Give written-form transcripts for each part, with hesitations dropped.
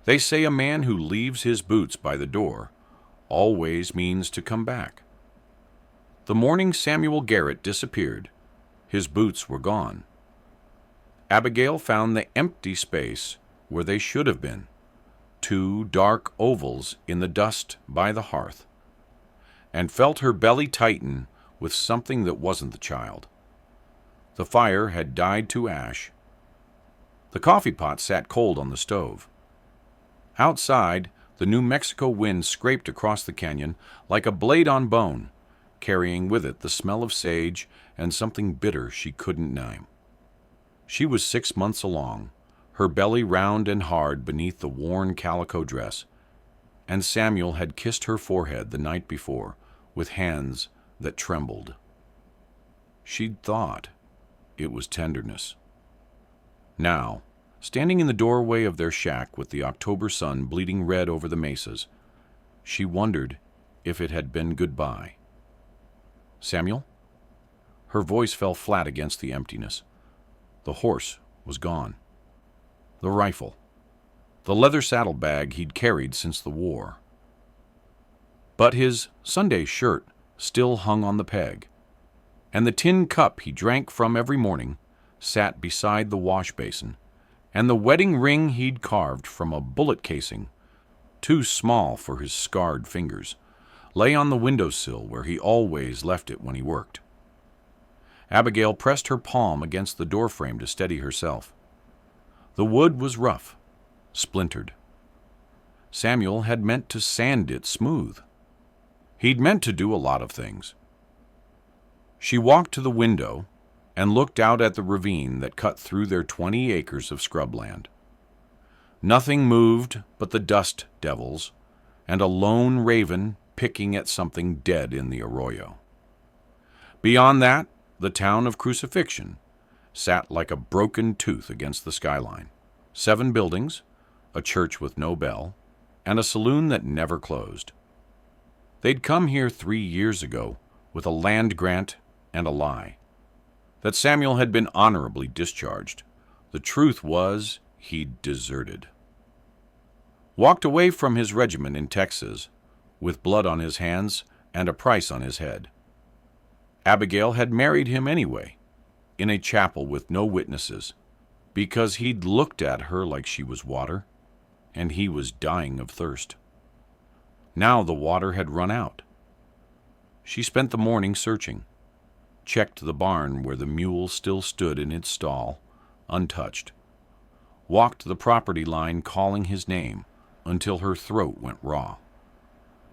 They say a man who leaves his boots by the door always means to come back. The morning Samuel Garrett disappeared, his boots were gone. Abigail found the empty space where they should have been, two dark ovals in the dust by the hearth, and felt her belly tighten with something that wasn't the child. The fire had died to ash. The coffee pot sat cold on the stove. Outside, the New Mexico wind scraped across the canyon like a blade on bone, carrying with it the smell of sage and something bitter she couldn't name. She was 6 months along, her belly round and hard beneath the worn calico dress, and Samuel had kissed her forehead the night before with hands that trembled. She'd thought it was tenderness. Now, standing in the doorway of their shack with the October sun bleeding red over the mesas, she wondered if it had been goodbye. Samuel? Her voice fell flat against the emptiness. The horse was gone. The rifle. The leather saddlebag he'd carried since the war. But his Sunday shirt still hung on the peg, and the tin cup he drank from every morning sat beside the wash basin, and the wedding ring he'd carved from a bullet casing, too small for his scarred fingers, lay on the windowsill where he always left it when he worked. Abigail pressed her palm against the doorframe to steady herself. The wood was rough, splintered. Samuel had meant to sand it smooth. He'd meant to do a lot of things. She walked to the window and looked out at the ravine that cut through their 20 acres of scrubland. Nothing moved but the dust devils and a lone raven picking at something dead in the arroyo. Beyond that, the town of Crucifixion sat like a broken tooth against the skyline. 7 buildings, a church with no bell, and a saloon that never closed. They'd come here 3 years ago with a land grant and a lie. That Samuel had been honorably discharged. The truth was he'd deserted. Walked away from his regiment in Texas with blood on his hands and a price on his head. Abigail had married him anyway, in a chapel with no witnesses, because he'd looked at her like she was water, and he was dying of thirst. Now the water had run out. She spent the morning searching, checked the barn where the mule still stood in its stall, untouched, walked the property line calling his name until her throat went raw.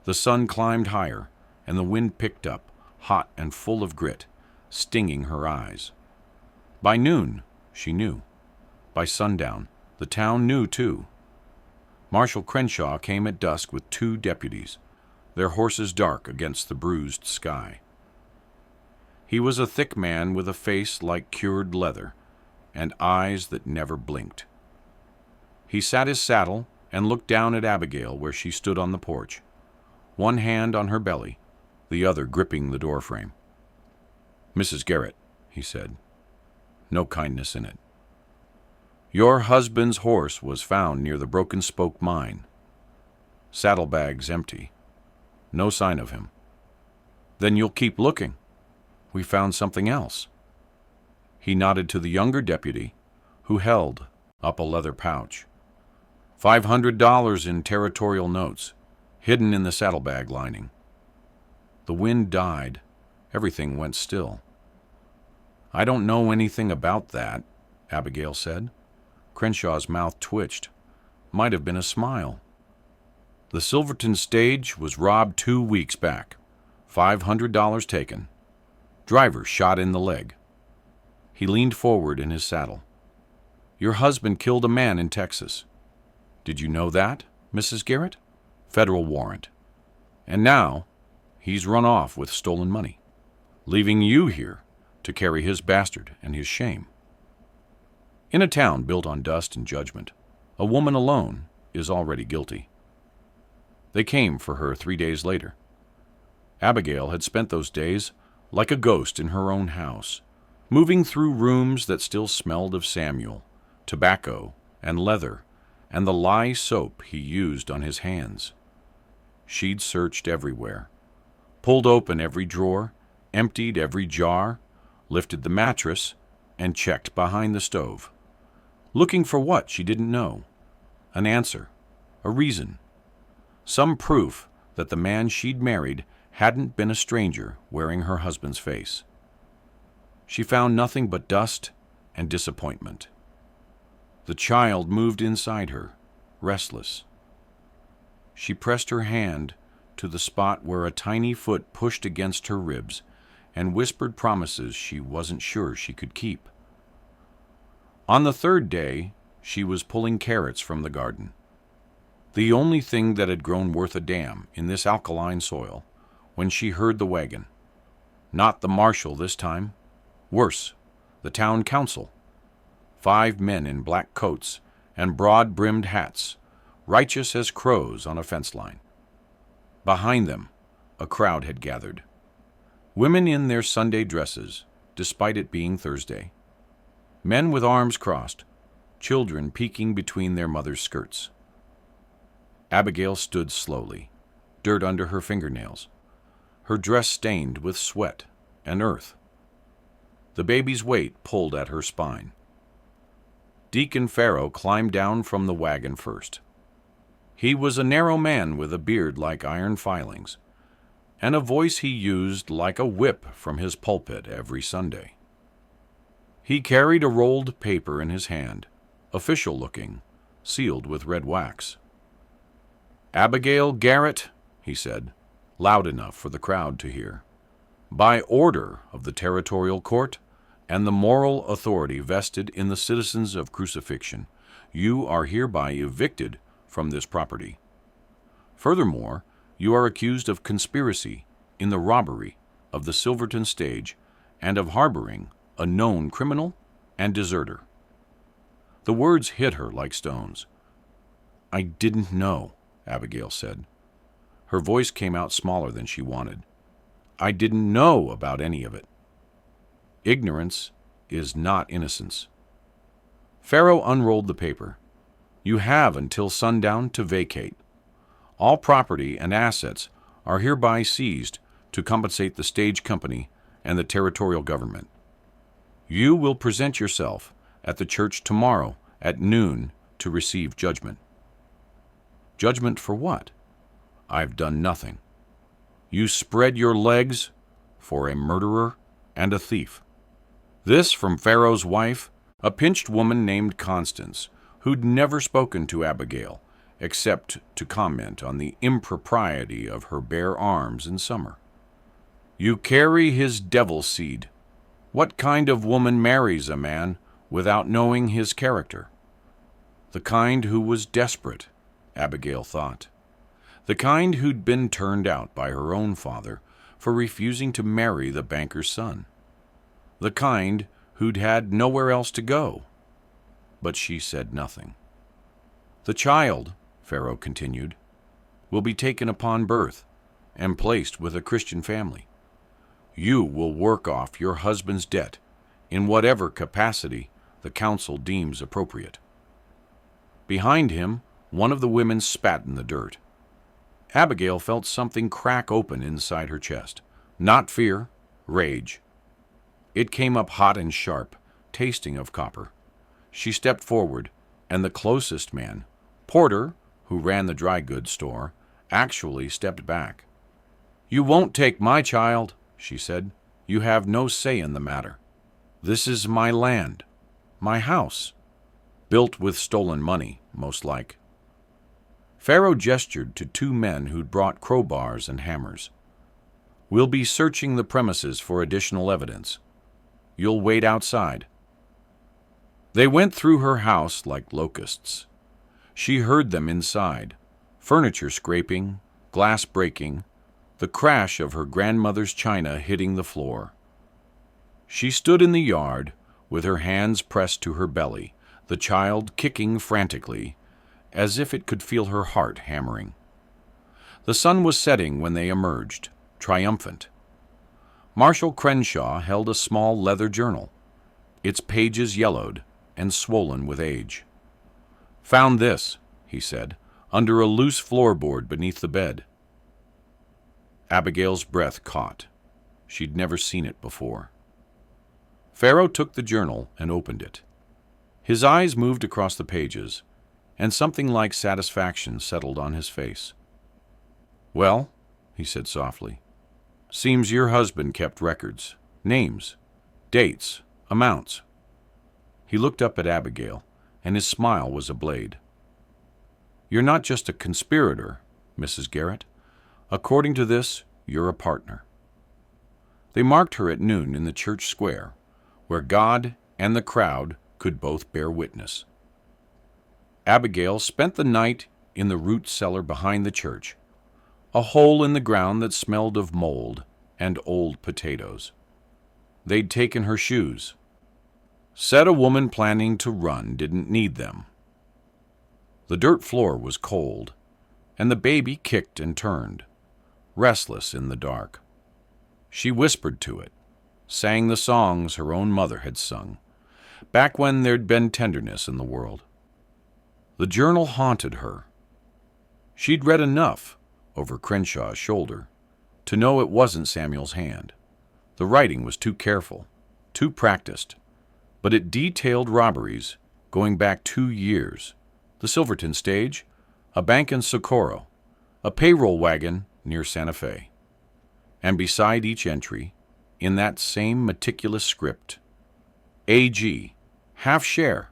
The sun climbed higher, and the wind picked up, hot and full of grit, stinging her eyes. By noon, she knew. By sundown, the town knew too. Marshal Crenshaw came at dusk with 2 deputies, their horses dark against the bruised sky. He was a thick man with a face like cured leather and eyes that never blinked. He sat his saddle and looked down at Abigail where she stood on the porch, one hand on her belly, the other gripping the doorframe. "Mrs. Garrett," he said, no kindness in it. "Your husband's horse was found near the Broken Spoke mine. Saddlebags empty. No sign of him. Then you'll keep looking. We found something else." He nodded to the younger deputy, who held up a leather pouch. $500 in territorial notes, hidden in the saddlebag lining. The wind died. Everything went still. "I don't know anything about that," Abigail said. Crenshaw's mouth twitched. Might have been a smile. "The Silverton stage was robbed 2 weeks back. $500 taken. Driver shot in the leg." He leaned forward in his saddle. "Your husband killed a man in Texas. Did you know that, Mrs. Garrett? Federal warrant. And now he's run off with stolen money, leaving you here to carry his bastard and his shame." In a town built on dust and judgment, a woman alone is already guilty. They came for her 3 days later. Abigail had spent those days like a ghost in her own house, moving through rooms that still smelled of Samuel, tobacco, and leather, and the lye soap he used on his hands. She'd searched everywhere, pulled open every drawer, emptied every jar, lifted the mattress, and checked behind the stove. Looking for what, she didn't know. An answer, a reason, some proof that the man she'd married hadn't been a stranger wearing her husband's face. She found nothing but dust and disappointment. The child moved inside her, restless. She pressed her hand to the spot where a tiny foot pushed against her ribs and whispered promises she wasn't sure she could keep. On the third day, she was pulling carrots from the garden. The only thing that had grown worth a damn in this alkaline soil, when she heard the wagon. Not the marshal this time. Worse, the town council. 5 men in black coats and broad-brimmed hats, righteous as crows on a fence line. Behind them, a crowd had gathered. Women in their Sunday dresses, despite it being Thursday. Men with arms crossed, children peeking between their mothers' skirts. Abigail stood slowly, dirt under her fingernails, her dress stained with sweat and earth. The baby's weight pulled at her spine. Deacon Pharaoh climbed down from the wagon first. He was a narrow man with a beard like iron filings, and a voice he used like a whip from his pulpit every Sunday. He carried a rolled paper in his hand, official-looking, sealed with red wax. "Abigail Garrett," he said, loud enough for the crowd to hear, "by order of the territorial court and the moral authority vested in the citizens of Crucifixion, you are hereby evicted from this property. Furthermore, you are accused of conspiracy in the robbery of the Silverton stage and of harboring a known criminal and deserter." The words hit her like stones. "I didn't know," Abigail said. Her voice came out smaller than she wanted. "I didn't know about any of it." Ignorance is not innocence. Pharaoh unrolled the paper. "You have until sundown to vacate. All property and assets are hereby seized to compensate the stage company and the territorial government. You will present yourself at the church tomorrow at noon to receive judgment." "Judgment for what?" "I've done nothing. You spread your legs for a murderer and a thief." This from Pharaoh's wife, a pinched woman named Constance, who'd never spoken to Abigail except to comment on the impropriety of her bare arms in summer. "You carry his devil seed. What kind of woman marries a man without knowing his character?" The kind who was desperate, Abigail thought. The kind who'd been turned out by her own father for refusing to marry the banker's son. The kind who'd had nowhere else to go. But she said nothing. "The child," Pharaoh continued, "will be taken upon birth and placed with a Christian family. You will work off your husband's debt in whatever capacity the council deems appropriate." Behind him, one of the women spat in the dirt. Abigail felt something crack open inside her chest. Not fear, rage. It came up hot and sharp, tasting of copper. She stepped forward, and the closest man, Porter, who ran the dry goods store, actually stepped back. "You won't take my child," she said. "You have no say in the matter. This is my land, my house, built with stolen money, most like." Pharaoh gestured to 2 men who'd brought crowbars and hammers. "We'll be searching the premises for additional evidence. You'll wait outside." They went through her house like locusts. She heard them inside, furniture scraping, glass breaking, the crash of her grandmother's china hitting the floor. She stood in the yard, with her hands pressed to her belly, the child kicking frantically, as if it could feel her heart hammering. The sun was setting when they emerged, triumphant. Marshal Crenshaw held a small leather journal, its pages yellowed and swollen with age. "Found this," he said, under a loose floorboard beneath the bed. Abigail's breath caught. She'd never seen it before. Pharaoh took the journal and opened it. His eyes moved across the pages, and something like satisfaction settled on his face. "Well," he said softly, "seems your husband kept records, names, dates, amounts." He looked up at Abigail, and his smile was a blade. "You're not just a conspirator, Mrs. Garrett. According to this, you're a partner." They marked her at noon in the church square, where God and the crowd could both bear witness. Abigail spent the night in the root cellar behind the church, a hole in the ground that smelled of mold and old potatoes. They'd taken her shoes. Said a woman planning to run didn't need them. The dirt floor was cold, and the baby kicked and turned, restless in the dark. She whispered to it, sang the songs her own mother had sung, back when there'd been tenderness in the world. The journal haunted her. She'd read enough, over Crenshaw's shoulder, to know it wasn't Samuel's hand. The writing was too careful, too practiced, but it detailed robberies going back 2 years, the Silverton stage, a bank in Socorro, a payroll wagon near Santa Fe. And beside each entry, in that same meticulous script, AG, half share,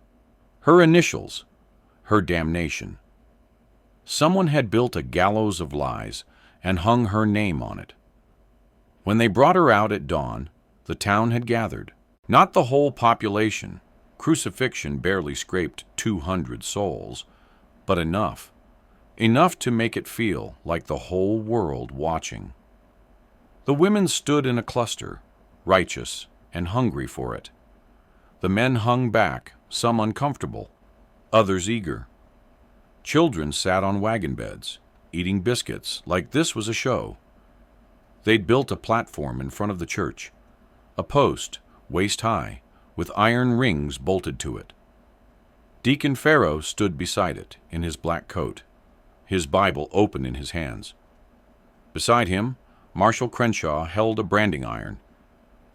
her initials, her damnation. Someone had built a gallows of lies and hung her name on it. When they brought her out at dawn, the town had gathered. Not the whole population. Crucifixion barely scraped 200 souls, but enough. Enough to make it feel like the whole world watching. The women stood in a cluster, righteous and hungry for it. The men hung back, some uncomfortable, others eager. Children sat on wagon beds, eating biscuits like this was a show. They'd built a platform in front of the church, a post, waist high, with iron rings bolted to it. Deacon Pharaoh stood beside it in his black coat, his Bible open in his hands. Beside him, Marshal Crenshaw held a branding iron,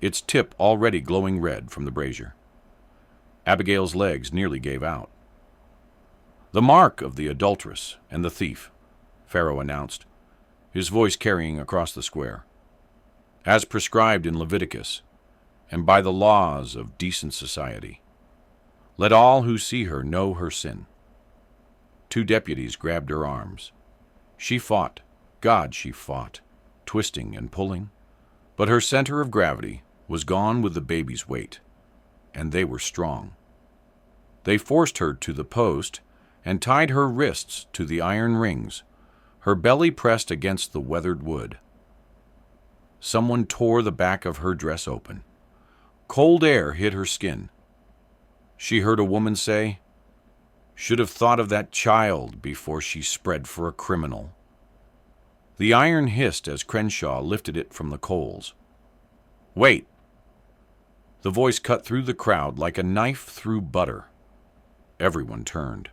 its tip already glowing red from the brazier. Abigail's legs nearly gave out. "The mark of the adulteress and the thief," Pharaoh announced, his voice carrying across the square. "As prescribed in Leviticus, and by the laws of decent society. Let all who see her know her sin." 2 deputies grabbed her arms. She fought, God, she fought, twisting and pulling, but her center of gravity was gone with the baby's weight, and they were strong. They forced her to the post and tied her wrists to the iron rings, her belly pressed against the weathered wood. Someone tore the back of her dress open. Cold air hit her skin. She heard a woman say, "Should have thought of that child before she spread for a criminal." The iron hissed as Crenshaw lifted it from the coals. "Wait!" The voice cut through the crowd like a knife through butter. Everyone turned.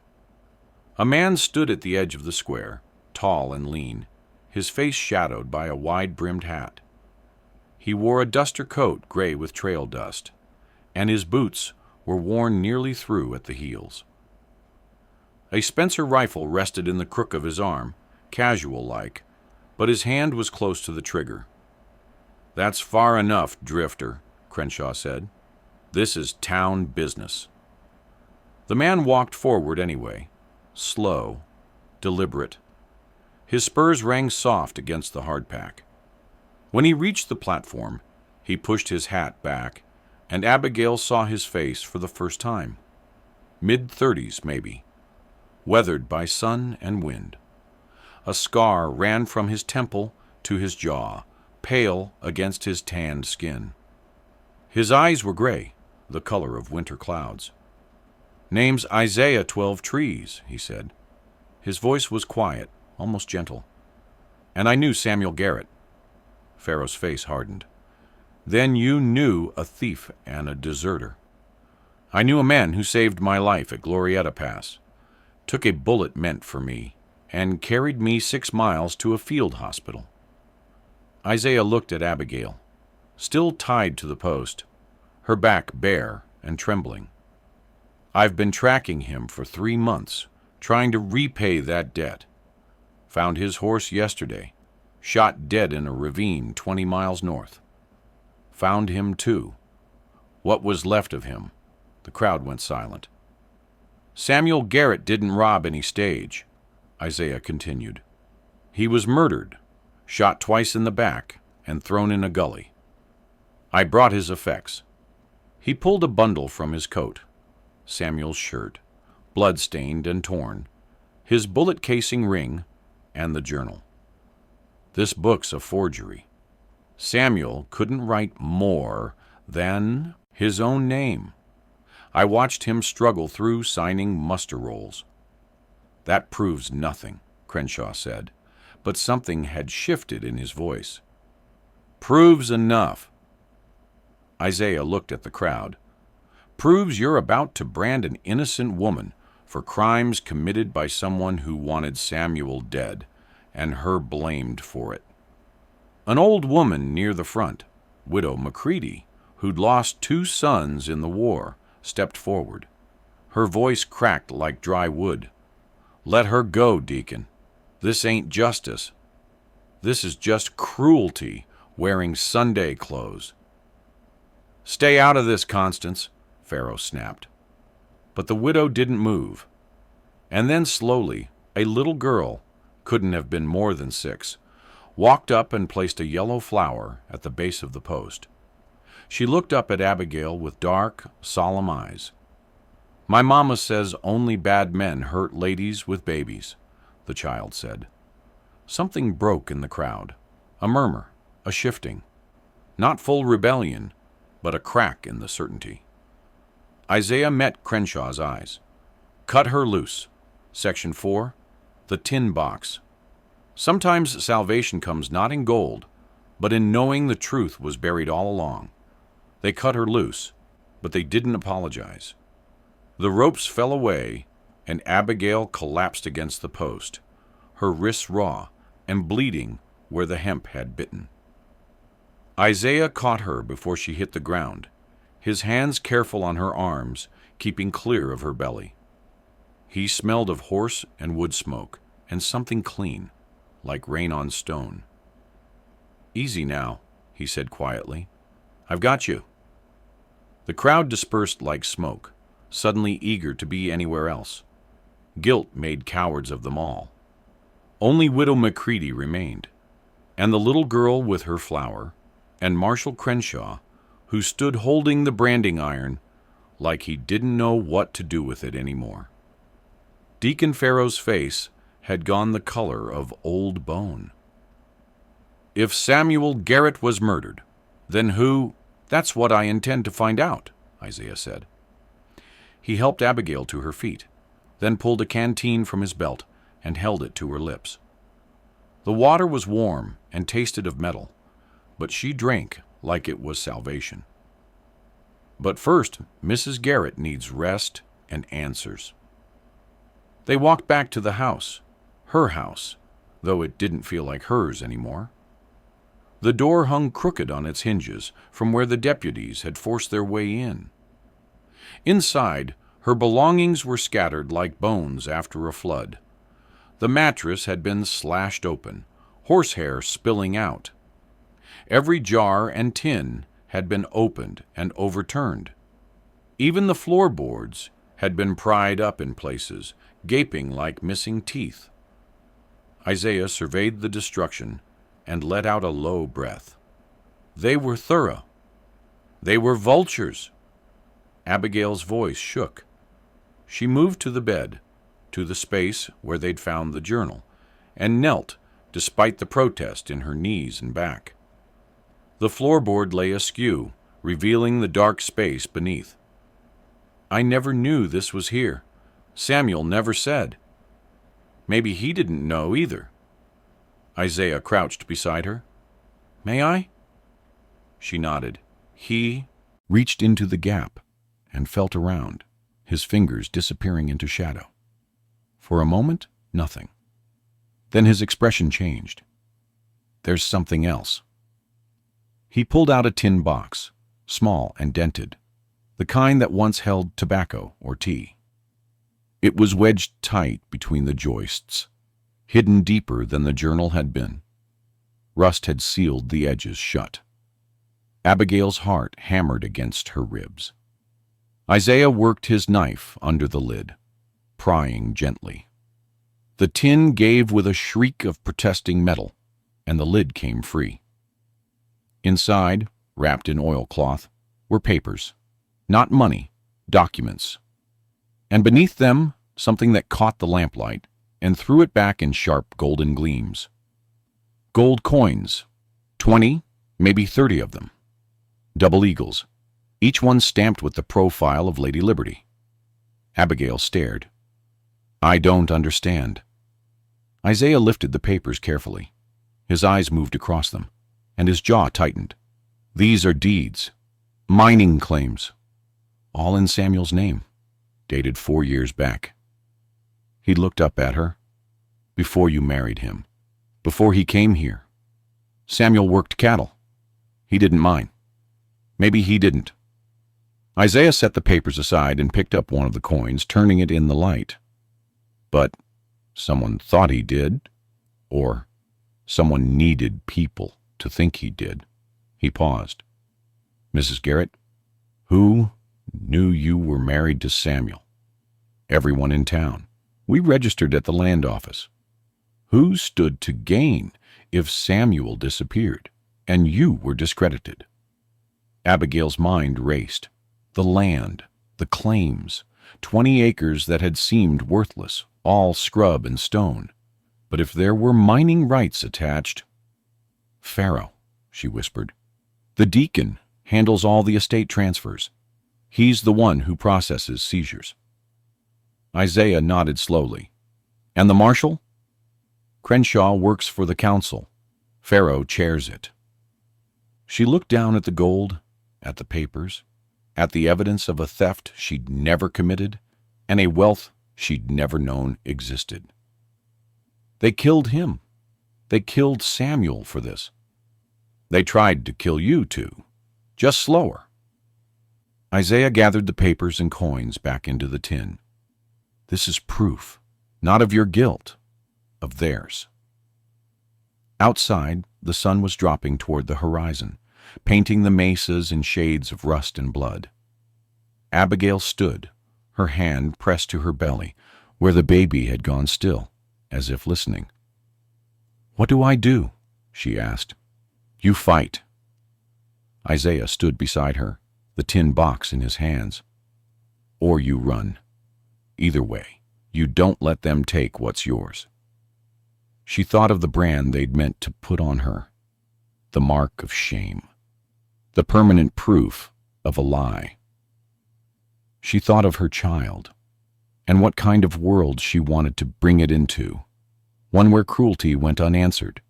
A man stood at the edge of the square, tall and lean, his face shadowed by a wide-brimmed hat. He wore a duster coat gray with trail dust, and his boots were worn nearly through at the heels. A Spencer rifle rested in the crook of his arm, casual-like, but his hand was close to the trigger. "That's far enough, drifter," Crenshaw said. "This is town business." The man walked forward anyway, slow, deliberate. His spurs rang soft against the hardpack. When he reached the platform, he pushed his hat back, and Abigail saw his face for the first time. Mid-30s, maybe, weathered by sun and wind. A scar ran from his temple to his jaw, pale against his tanned skin. His eyes were gray, the color of winter clouds. "Name's Isaiah 12 Trees," he said. His voice was quiet, almost gentle. "And I knew Samuel Garrett." Pharaoh's face hardened. "Then you knew a thief and a deserter." "I knew a man who saved my life at Glorietta Pass. took a bullet meant for me, and carried me 6 miles to a field hospital. Isaiah looked at Abigail, still tied to the post, her back bare and trembling. I've been tracking him for 3 months, trying to repay that debt. Found his horse yesterday, shot dead in a ravine 20 miles north. Found him too. What was left of him. The crowd went silent. Samuel Garrett didn't rob any stage, Isaiah continued. He was murdered, shot twice in the back, and thrown in a gully. I brought his effects. He pulled a bundle from his coat. Samuel's shirt, blood-stained and torn, his bullet casing ring, and the journal. This book's a forgery. Samuel couldn't write more than his own name. I watched him struggle through signing muster rolls. That proves nothing, Crenshaw said, but something had shifted in his voice. Proves enough. Isaiah looked at the crowd. Proves you're about to brand an innocent woman for crimes committed by someone who wanted Samuel dead, and her blamed for it. An old woman near the front, Widow Macready, who'd lost 2 sons in the war, stepped forward. Her voice cracked like dry wood. Let her go, Deacon. This ain't justice. This is just cruelty wearing Sunday clothes. Stay out of this, Constance, Pharaoh snapped. But the widow didn't move. And then slowly, a little girl, couldn't have been more than 6, walked up and placed a yellow flower at the base of the post. She looked up at Abigail with dark, solemn eyes. My mama says only bad men hurt ladies with babies, the child said. Something broke in the crowd, a murmur, a shifting. Not full rebellion, but a crack in the certainty. Isaiah met Crenshaw's eyes. Cut her loose. Section 4, the tin box. Sometimes salvation comes not in gold, but in knowing the truth was buried all along. They cut her loose, but they didn't apologize. The ropes fell away, and Abigail collapsed against the post, her wrists raw and bleeding where the hemp had bitten. Isaiah caught her before she hit the ground, his hands careful on her arms, keeping clear of her belly. He smelled of horse and wood smoke, and something clean, like rain on stone. Easy now, he said quietly. I've got you. The crowd dispersed like smoke, suddenly eager to be anywhere else. Guilt made cowards of them all. Only Widow Macready remained, and the little girl with her flower, and Marshal Crenshaw, who stood holding the branding iron like he didn't know what to do with it anymore. Deacon Pharaoh's face had gone the color of old bone. If Samuel Garrett was murdered, then who? That's what I intend to find out, Isaiah said. He helped Abigail to her feet, then pulled a canteen from his belt and held it to her lips. The water was warm and tasted of metal, but she drank like it was salvation. But first, Mrs. Garrett needs rest and answers. They walked back to the house, her house, though it didn't feel like hers anymore. The door hung crooked on its hinges from where the deputies had forced their way in. Inside, her belongings were scattered like bones after a flood. The mattress had been slashed open, horsehair spilling out. Every jar and tin had been opened and overturned. Even the floorboards had been pried up in places, gaping like missing teeth. Isaiah surveyed the destruction and let out a low breath. They were thorough. They were vultures. Abigail's voice shook. She moved to the bed, to the space where they'd found the journal, and knelt despite the protest in her knees and back. The floorboard lay askew, revealing the dark space beneath. I never knew this was here. Samuel never said. Maybe he didn't know either. Isaiah crouched beside her. May I? She nodded. He reached into the gap and felt around, his fingers disappearing into shadow. For a moment, nothing. Then his expression changed. There's something else. He pulled out a tin box, small and dented, the kind that once held tobacco or tea. It was wedged tight between the joists, hidden deeper than the journal had been. Rust had sealed the edges shut. Abigail's heart hammered against her ribs. Isaiah worked his knife under the lid, prying gently. The tin gave with a shriek of protesting metal, and the lid came free. Inside, wrapped in oilcloth, were papers. Not money, documents. And beneath them, something that caught the lamplight and threw it back in sharp golden gleams. Gold coins, 20, maybe 30 of them. Double eagles, each one stamped with the profile of Lady Liberty. Abigail stared. I don't understand. Isaiah lifted the papers carefully. His eyes moved across them, and his jaw tightened. These are deeds, mining claims, all in Samuel's name, dated 4 years back. He looked up at her. Before you married him, before he came here, Samuel worked cattle. He didn't mine. Maybe he didn't. Isaiah set the papers aside and picked up one of the coins, turning it in the light. But someone thought he did, or someone needed people to think he did. He paused. Mrs. Garrett, who knew you were married to Samuel? Everyone in town. We registered at the land office. Who stood to gain if Samuel disappeared and you were discredited? Abigail's mind raced. The land, the claims, 20 acres that had seemed worthless, all scrub and stone. But if there were mining rights attached... Pharaoh, she whispered. The deacon handles all the estate transfers. He's the one who processes seizures. Isaiah nodded slowly. And the marshal? Crenshaw works for the council. Pharaoh chairs it. She looked down at the gold, at the papers, at the evidence of a theft she'd never committed, and a wealth she'd never known existed. They killed him. They killed Samuel for this. They tried to kill you too, just slower. Isaiah gathered the papers and coins back into the tin. This is proof, not of your guilt, of theirs. Outside, the sun was dropping toward the horizon, painting the mesas in shades of rust and blood. Abigail stood, her hand pressed to her belly, where the baby had gone still, as if listening. What do I do? She asked. You fight. Isaiah stood beside her, the tin box in his hands. Or you run. Either way, you don't let them take what's yours. She thought of the brand they'd meant to put on her, the mark of shame, the permanent proof of a lie. She thought of her child, and what kind of world she wanted to bring it into, one where cruelty went unanswered,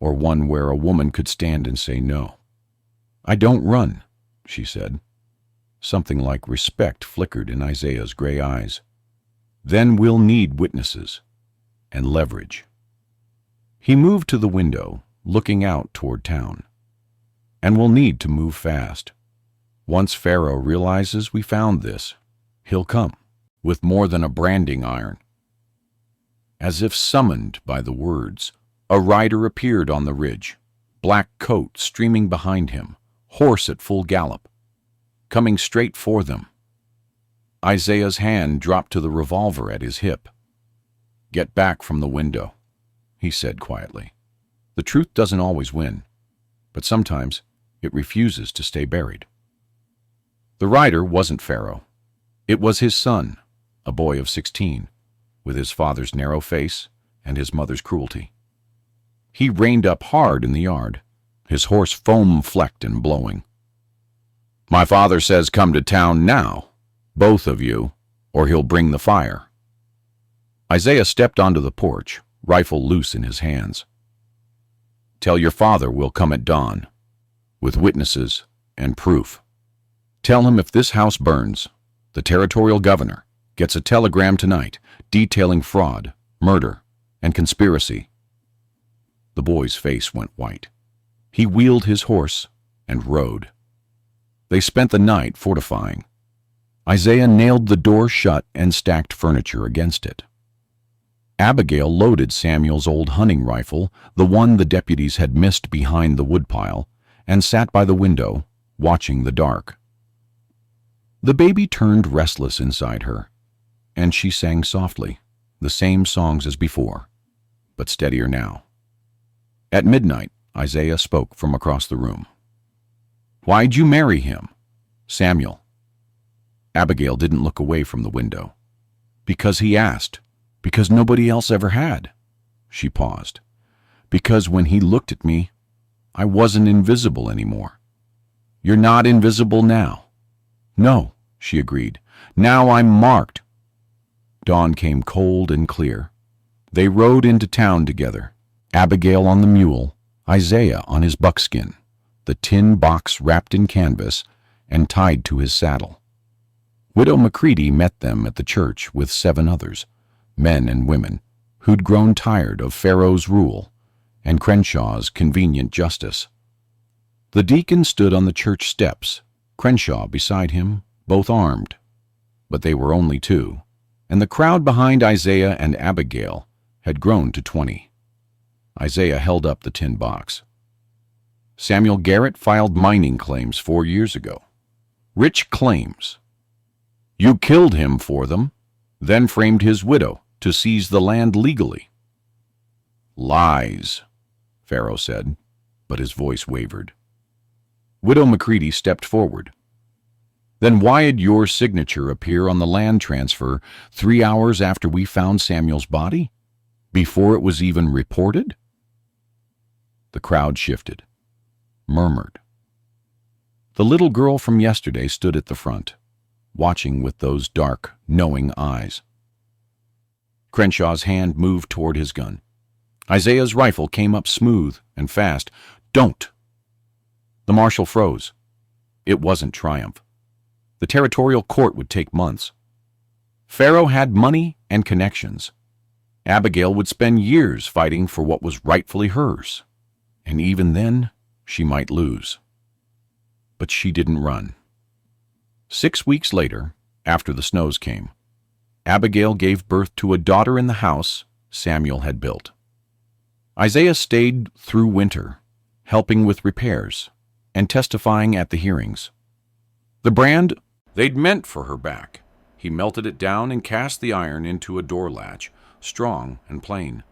or one where a woman could stand and say no. I don't run, she said. Something like respect flickered in Isaiah's gray eyes. Then we'll need witnesses and leverage. He moved to the window, looking out toward town. And we'll need to move fast. Once Pharaoh realizes we found this, he'll come, with more than a branding iron. As if summoned by the words, a rider appeared on the ridge, black coat streaming behind him, horse at full gallop, coming straight for them. Isaiah's hand dropped to the revolver at his hip. Get back from the window, he said quietly. The truth doesn't always win, but sometimes it refuses to stay buried. The rider wasn't Pharaoh. It was his son, a boy of 16, with his father's narrow face and his mother's cruelty. He reined up hard in the yard, his horse foam-flecked and blowing. My father says come to town now, both of you, or he'll bring the fire. Isaiah stepped onto the porch, rifle loose in his hands. Tell your father we'll come at dawn, with witnesses and proof. Tell him if this house burns, the territorial governor, gets a telegram tonight detailing fraud, murder, and conspiracy. The boy's face went white. He wheeled his horse and rode. They spent the night fortifying. Isaiah nailed the door shut and stacked furniture against it. Abigail loaded Samuel's old hunting rifle, the one the deputies had missed behind the woodpile, and sat by the window, watching the dark. The baby turned restless inside her, and she sang softly, the same songs as before, but steadier now. At midnight, Isaiah spoke from across the room. "Why'd you marry him?" "Samuel." Abigail didn't look away from the window. "Because he asked. Because nobody else ever had." She paused. "Because when he looked at me, I wasn't invisible anymore." "You're not invisible now." "No," she agreed. "Now I'm marked." Dawn came cold and clear. They rode into town together, Abigail on the mule, Isaiah on his buckskin, the tin box wrapped in canvas and tied to his saddle. Widow Macready met them at the church with 7 others, men and women, who'd grown tired of Pharaoh's rule and Crenshaw's convenient justice. The deacon stood on the church steps, Crenshaw beside him, both armed. But they were only 2, and the crowd behind Isaiah and Abigail had grown to 20. Isaiah held up the tin box. "Samuel Garrett filed mining claims 4 years ago. Rich claims. You killed him for them, then framed his widow to seize the land legally." "Lies," Pharaoh said, but his voice wavered. Widow Macready stepped forward. "Then why'd your signature appear on the land transfer 3 hours after we found Samuel's body? Before it was even reported?" The crowd shifted, murmured. The little girl from yesterday stood at the front, watching with those dark, knowing eyes. Crenshaw's hand moved toward his gun. Isaiah's rifle came up smooth and fast. "Don't!" The marshal froze. It wasn't triumph. The territorial court would take months. Pharaoh had money and connections. Abigail would spend years fighting for what was rightfully hers, and even then, she might lose. But she didn't run. 6 weeks later, after the snows came, Abigail gave birth to a daughter in the house Samuel had built. Isaiah stayed through winter, helping with repairs and testifying at the hearings. The brand they'd meant for her back, he melted it down and cast the iron into a door latch, strong and plain.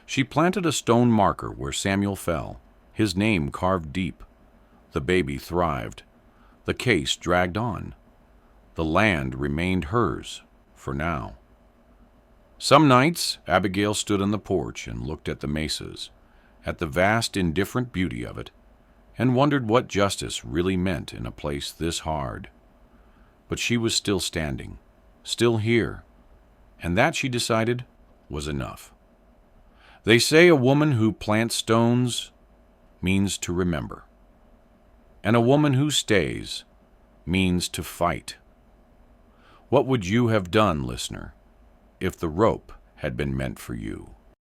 She planted a stone marker where Samuel fell, his name carved deep. The baby thrived. The case dragged on. The land remained hers, for now. Some nights, Abigail stood on the porch and looked at the mesas, at the vast, indifferent beauty of it, and wondered what justice really meant in a place this hard. But she was still standing, still here, and that, she decided, was enough. They say a woman who plants stones means to remember, and a woman who stays means to fight. What would you have done, listener, if the rope had been meant for you?